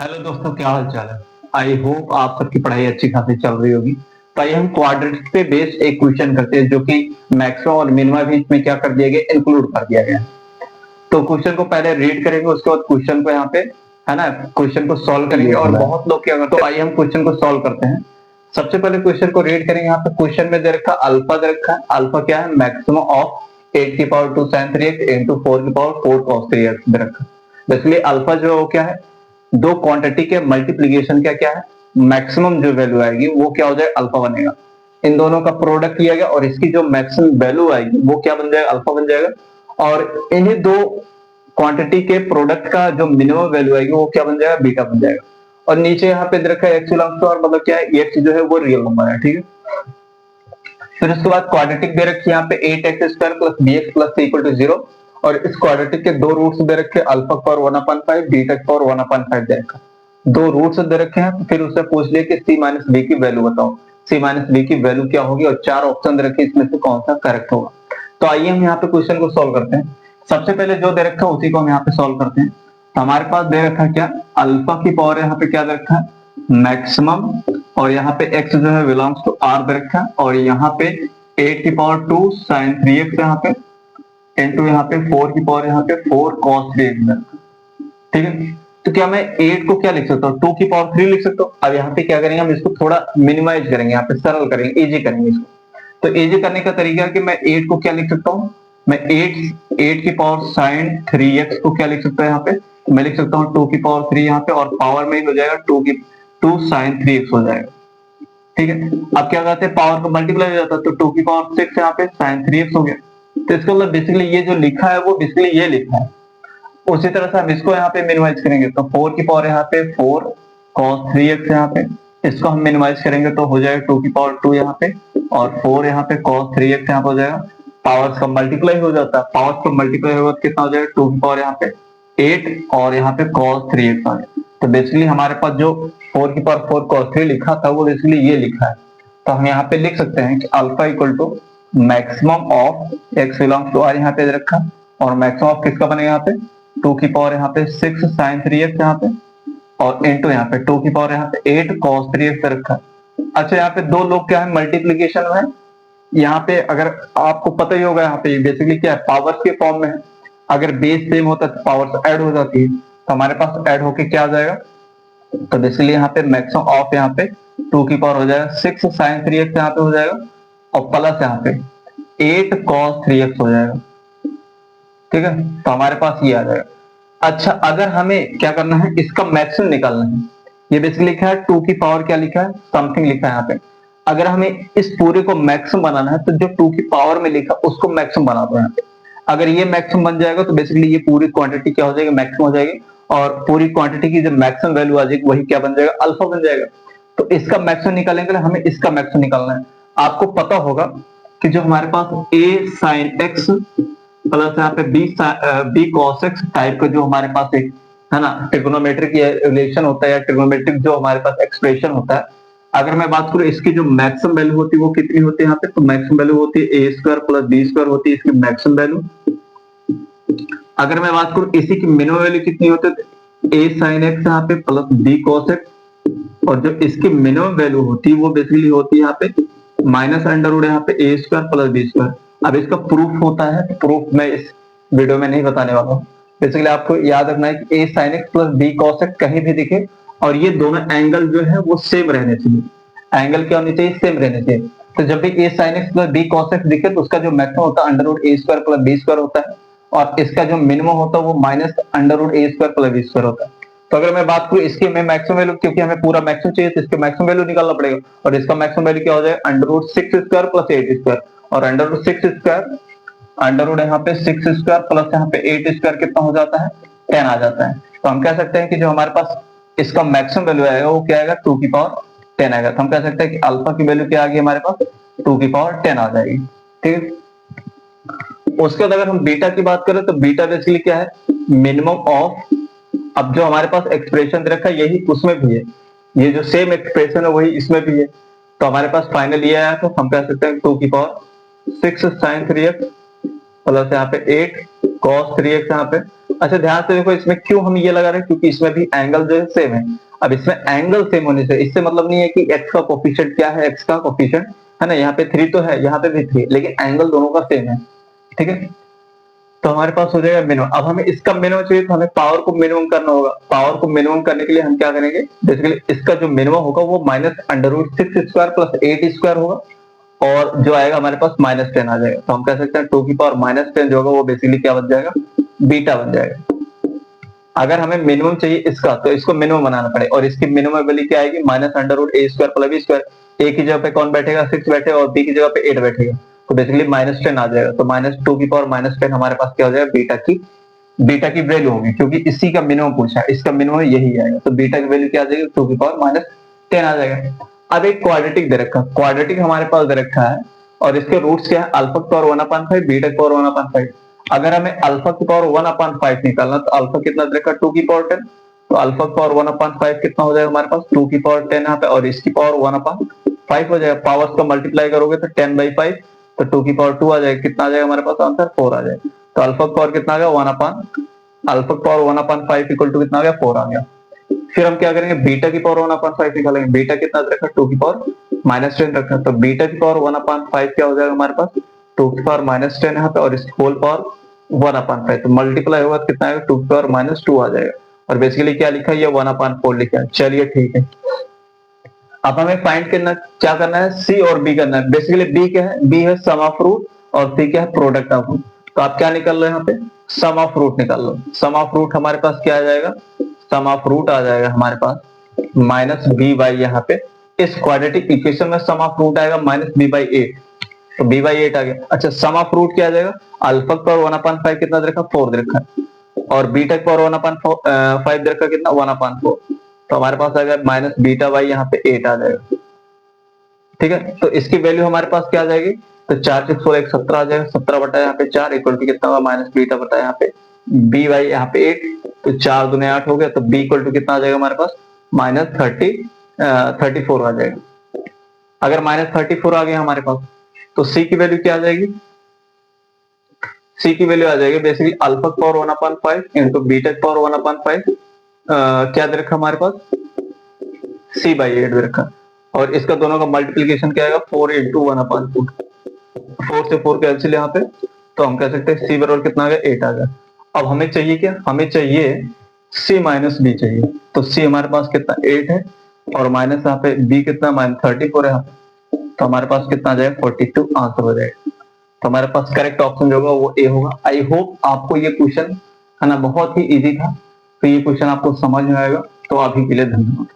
Hello दोस्तों, क्या हाल चाल है। आई होप आप सबकी पढ़ाई अच्छी खासी चल रही होगी। तो आइए हम क्वाड्रेटिक पे बेस्ड एक क्वेश्चन करते हैं, जो कि मैक्सिमम और मिनिमम भी इसमें क्या कर दिया गया, इंक्लूड कर दिया गया है। तो क्वेश्चन को पहले रीड करेंगे, उसके बाद क्वेश्चन को यहाँ पे है ना, क्वेश्चन को सॉल्व करेंगे। और बहुत लोग क्या करते हैं, तो आइए हम क्वेश्चन को सॉल्व करते हैं। सबसे पहले क्वेश्चन को रीड करेंगे। यहाँ पे क्वेश्चन में दे रखा अल्फा दे रखा है। अल्फा क्या है, मैक्सिमम ऑफ 8 की पावर 2 sin 3x इंटू 4 की पावर 4 cos 3x दे रखा है। इसलिए अल्फा जो है वो क्या है, दो क्वांटिटी के मल्टीप्लीकेशन का क्या है, मैक्सिमम जो वैल्यू आएगी वो क्या हो जाएगा, अल्फा बनेगा। इन दोनों का प्रोडक्ट किया गया और इसकी जो मैक्सिमम वैल्यू आएगी वो क्या बन जाएगा, अल्फा बन जाएगा। और इन्हीं दो क्वांटिटी के प्रोडक्ट का जो मिनिमम वैल्यू आएगी वो क्या बन जाएगा, बीटा बन जाएगा। और नीचे यहाँ पे दे रखा है एक्स बिलोंग्स टू आर, मतलब क्या है, एक्स जो है वो रियल नंबर है। ठीक है, फिर उसके बाद क्वाड्रेटिक दे रखी है यहाँ पे 8x² plus bx plus equal to 0। और इस क्वाड्रेटिक के दो रूट्स दे रखे, अल्फा पावर 1/5 बीटा पावर 1/5 दे रखा। दो रूट्स दे रखे हैं, तो फिर उससे पूछ लिया कि c माइनस बी की वैल्यू बताओ। c माइनस बी की वैल्यू क्या होगी, और चार ऑप्शन दे रखे, इसमें से कौन सा करेक्ट होगा। तो आइए हम यहाँ पे क्वेश्चन को सॉल्व करते हैं। सबसे पहले जो दे रखा है उसी को हम यहाँ पे सॉल्व करते हैं। तो हमारे पास दे रखा है क्या, अल्फा की पावर यहाँ पे क्या दे रखा है, मैक्सिमम। और यहाँ पे x जो है बिलोंग्स टू r दे रखा है। और यहाँ पे 8 की पावर 2 sin 3x यहाँ पे इंटू यहाँ पे 4 की पावर यहाँ पे 4 cos 3x दे रखा है। ठीक है, तो क्या मैं 8 को क्या लिख सकता हूँ, 2 की पावर 3 लिख सकता हूँ। अब यहाँ पे क्या करेंगे, हम इसको थोड़ा मिनिमाइज करेंगे, यहाँ पे सरल करेंगे, इजी करेंगे इसको। तो इजी करने का तरीका है कि मैं 8 को क्या लिख सकता हूँ, मैं 8 की पावर sin 3x को क्या लिख सकता हूँ, यहाँ पे मैं लिख सकता हूँ 2 की पावर 3 यहाँ पे, और पावर में ही हो जाएगा 2 sin 3x हो जाएगा। ठीक है, अब क्या करते हैं, पावर को मल्टीप्लाई हो जाता है, तो 2 की पावर 6 यहाँ पे sin 3x हो गया। तो इसका मतलब बेसिकली ये जो लिखा है वो बेसिकली ये लिखा है। उसी तरह से हम इसको यहाँ पे मिनिमाइज करेंगे, तो 4 की पावर यहाँ पे 4 cos 3x यहाँ पे, इसको हम मिनिमाइज करेंगे तो हो जाएगा 2 की पावर 2 यहाँ पे, और 4 यहाँ पे cos 3x यहाँ पे हो जाएगा। पावर्स का मल्टीप्लाई हो जाता है, पावर्स का मल्टीप्लाई होगा तो कितना हो जाएगा, 2 की पावर यहाँ पे 8 और यहाँ पे cos 3x आ गया। तो बेसिकली हमारे पास जो 4 की पावर 4 cos 3 लिखा था वो बेसिकली ये लिखा है। तो हम यहाँ पे लिख सकते हैं कि alpha equal to maximum of x belongs to R यहाँ पे रखा, और मैक्सिमम ऑफ किसका बनेगा यहाँ पे 2 की पावर यहाँ पे 6 sin 3x यहाँ पे, और इंटू यहाँ पे 2 की पावर यहाँ पे 8 cos 3x रखा। अच्छा, यहाँ पे दो लोग क्या है, मल्टीप्लीकेशन में। यहाँ पे अगर आपको पता ही होगा, यहाँ पे बेसिकली क्या है, पावर्स के फॉर्म में है। अगर बेस सेम होता है तो पावर्स ऐड हो जाती है, तो हमारे पास ऐड होके क्या आ जाएगा, तो बेसिकली यहाँ पे मैक्सिमम ऑफ यहाँ पे 2 की पावर हो जाएगा 6 sin 3x यहाँ पे हो जाएगा, और प्लस यहाँ पे 8 cos 3x हो जाएगा। ठीक है, तो हमारे पास ये आ जाएगा। अच्छा, अगर हमें क्या करना है, इसका मैक्सिमम निकालना है। ये बेसिकली लिखा है 2 की पावर क्या लिखा है, समथिंग लिखा है यहाँ पे। अगर हमें इस पूरे को मैक्सिमम बनाना है तो जो 2 की पावर में लिखा उसको मैक्सिमम बना दो यहाँ पे। अगर ये मैक्सिमम बन जाएगा तो बेसिकली ये पूरी क्वांटिटी क्या हो जाएगी, मैक्सिमम हो जाएगी। और पूरी क्वांटिटी की जो मैक्सिमम वैल्यू आ जाएगी वही क्या बन जाएगा, अल्फा बन जाएगा। तो इसका मैक्सिमम निकालेंगे, हमें इसका मैक्सिमम निकालना है। आपको पता होगा कि जो हमारे पास a sin x प्लस यहाँ पे b cos x टाइप का जो हमारे पास एक है ना ट्रिग्नोमेट्रिक रिलेशन होता है, या ट्रिग्नोमेट्रिक जो हमारे पास एक्सप्रेशन होता है। अगर मैं बात करूं इसकी जो मैक्सिमम वैल्यू होती है वो कितनी होती है यहाँ पे, तो मैक्सिमम वैल्यू होती है a square plus b square होती है इसकी मैक्सिमम वैल्यू। अगर मैं बात करूं इसी की मिनिमम वैल्यू कितनी होती है, तो a sin x यहाँ पे प्लस b cos x, और जो इसकी मिनिमम वैल्यू होती है वो बेसिकली होती है यहाँ पे माइनस अंडर रूट यहाँ पे a square plus b square. अब इसका प्रूफ होता है, तो प्रूफ मैं इस वीडियो में नहीं बताने वाला हूँ। बेसिकली आपको याद रखना है कि a sin x plus b cos x कहीं भी दिखे और ये दोनों एंगल जो है वो सेम रहने चाहिए। एंगल क्या होनी चाहिए, सेम रहने चाहिए। तो जब भी a sin x plus b cos x दिखे तो उसका जो मैक्सिमम होता है under root a square plus b square होता है, और इसका जो मिनिमम होता है वो minus under root a square plus b square होता है। तो अगर मैं बात करूं इसकी मैं मैक्सिमम वैल्यू, क्योंकि हमें पूरा मैक्सिमम चाहिए तो इसके मैक्सिमम वैल्यू निकालना पड़ेगा, और इसका मैक्सिमम वैल्यू क्या हो जाएगा, under root 6 square plus 8 square. और under root 6 square, under root यहाँ पे 6 स्क्वायर प्लस यहाँ पे 8 स्क्वायर कितना हो जाता है, 10 आ जाता है। तो हम कह सकते हैं कि जो हमारे पास इसका मैक्सिमम वैल्यू आएगा वो क्या आएगा, 2 की पावर 10 आएगा। तो हम कह सकते हैं कि अल्फा की वैल्यू क्या आ गई हमारे पास, 2 की पावर 10 आ जाएगी। ठीक है, उसके बाद अगर हम बीटा की बात करें तो बीटा बेसिकली क्या है, मिनिमम ऑफ। अब जो हमारे पास एक्सप्रेशन दे रखा है यही उसमें भी है, ये जो सेम एक्सप्रेशन है वही इसमें भी है। तो हमारे पास फाइनल ये आया, तो हम कह सकते हैं 2 की पावर 6 sin 3x प्लस यहाँ पे 8 cos 3x यहाँ पे, अच्छा ध्यान से देखो, इसमें क्यों हम ये लगा रहे हैं, क्योंकि इसमें भी एंगल जो है सेम है। अब इसमें एंगल सेम होने से इससे मतलब नहीं है कि x का कोफिशिएंट क्या है, x का कोफिशिएंट है ना, यहाँ पे 3 तो है, यहाँ पे भी 3, लेकिन एंगल दोनों का सेम है, ठीक है। तो हमारे पास हो जाएगा मिनिमम। अब हमें इसका मिनिमम चाहिए तो हमें पावर को मिनिमम करना होगा। पावर को मिनिमम करने के लिए हम क्या करेंगे, बेसिकली इसका जो मिनिमम होगा वो -√6² + 8² होगा, और जो आएगा हमारे पास -10 आ जाएगा। तो हम कह सकते हैं 2 की पावर -10 जो होगा वो बेसिकली क्या बन जाएगा, बीटा बन जाएगा। अगर हमें मिनिमम चाहिए इसका, तो इसको मिनिमम बनाना पड़ेगा, और इसकी मिनिमम वैल्यू क्या आएगी, -√a² + b²। a की जगह पे कौन बैठेगा, 6 बैठेगा, और b की जगह पे 8 बैठेगा, तो बेसिकली -10 आ जाएगा। तो -2 की पावर -10 हमारे पास क्या हो जाएगा, बीटा की वैल्यू होगी, क्योंकि इसी का मिनिमम पूछा है, इसका मिनिमम यही आएगा। तो बीटा की वैल्यू क्या आ जाएगी, 2 की पावर -10 आ जाएगा। अब एक क्वाड्रेटिक दे रखा, क्वाड्रेटिक हमारे पास दे रखा है, और इसके रूट्स क्या है, अल्फा की पावर 1/5, बीटा की पावर 1/5। अगर हमें अल्फा की पावर 1/5 निकालना, तो अल्फा कितना दे रखा, 2 की पावर 10, तो अल्फा की पावर 1/5 कितना हो जाएगा हमारे पास, 2 की पावर 10 यहाँ पे, और इसकी पावर 1/5 हो जाएगा। पावर्स को मल्टीप्लाई करोगे तो 10/5, तो 2 की पावर 2 आ जाएगा। कितना आ जाएगा हमारे पास आंसर, 4 आ जाएगा। तो अल्फा की पावर कितना आ गया, अल्फा की पावर 1/5 इक्वल टू कितना आ गया, 4 आ गया। फिर हम क्या करेंगे, बीटा की पावर 1/5 निकालेंगे। बीटा कितना रखा, 2 की पावर -10 रखा, तो बीटा की पावर 1/5 क्या हो जाएगा हमारे पास, 2 की पावर -10 यहाँ पे, और इस होल पावर 1/5, तो मल्टीप्लाई होगा तो कितना आएगा, 2 की पावर -2 आ जाएगा। और बेसिकली क्या लिखा है, ये 1/4 लिखा है। चलिए ठीक है, अब हमें फाइंड करना, क्या करना है, सी और बी करना है। बेसिकली बी क्या है, बी है सम ऑफ रूट, और सी क्या है, प्रोडक्ट ऑफ रूट। तो आप क्या निकल रहे हैं यहाँ पे, सम ऑफ रूट निकाल लो। सम ऑफ रूट हमारे पास क्या आ जाएगा, सम ऑफ रूट आ जाएगा हमारे पास -b/, यहाँ पे इस क्वाड्रेटिक इक्वेशन में सम ऑफ रूट आएगा -b/8, तो b/8 आ गया। अच्छा, सम ऑफ रूट क्या आ जाएगा, अल्फा की पावर 1/5 कितना दे रखा, 4 दे रखा है, और बीटा की पावर 1/5 दे रखा कितना, 1/4, तो हमारे पास आ गया -β/, यहाँ पे 8 आ जाएगा, ठीक है। तो इसकी वैल्यू हमारे पास क्या आ जाएगी, तो 4 6 16 17 आ जाएगा, 17 बटा यहाँ पे 4 इक्वल टू कितना होगा, -β बटा यहाँ पे b/, यहाँ पे 8, तो 4 दूने 8 हो गया, तो b इक्वल टू कितना आ जाएगा हमारे पास, -34 आ जाएगा। अगर -34 आ गया हमारे पास, तो c की वैल्यू क्या आ जाएगी, c की वैल्यू आ जाएगी बेसिकली अल्फा की पावर 1/5 इंटू बीटा की पावर 1/5, क्या दे रखा हमारे पास, c/8 दे रखा, और इसका दोनों का मल्टीप्लीकेशन क्या आएगा, 4 × 1/4, 4 से 4 कैंसिल यहाँ पे, तो हम कह सकते हैं c बराबर कितना आ गया, 8 आ गया। अब हमें चाहिए क्या, हमें चाहिए c - b चाहिए। तो c हमारे पास कितना 8 है, और माइनस यहाँ पे b कितना -34 है यहाँ पे, तो हमारे पास कितना आ जाएगा 42 आंसर हो जाएगा। तो हमारे पास करेक्ट ऑप्शन जो होगा वो ए होगा। आई होप आपको ये क्वेश्चन है ना बहुत ही इजी था, तो ये क्वेश्चन आपको समझ में आएगा। तो अभी के लिए धन्यवाद।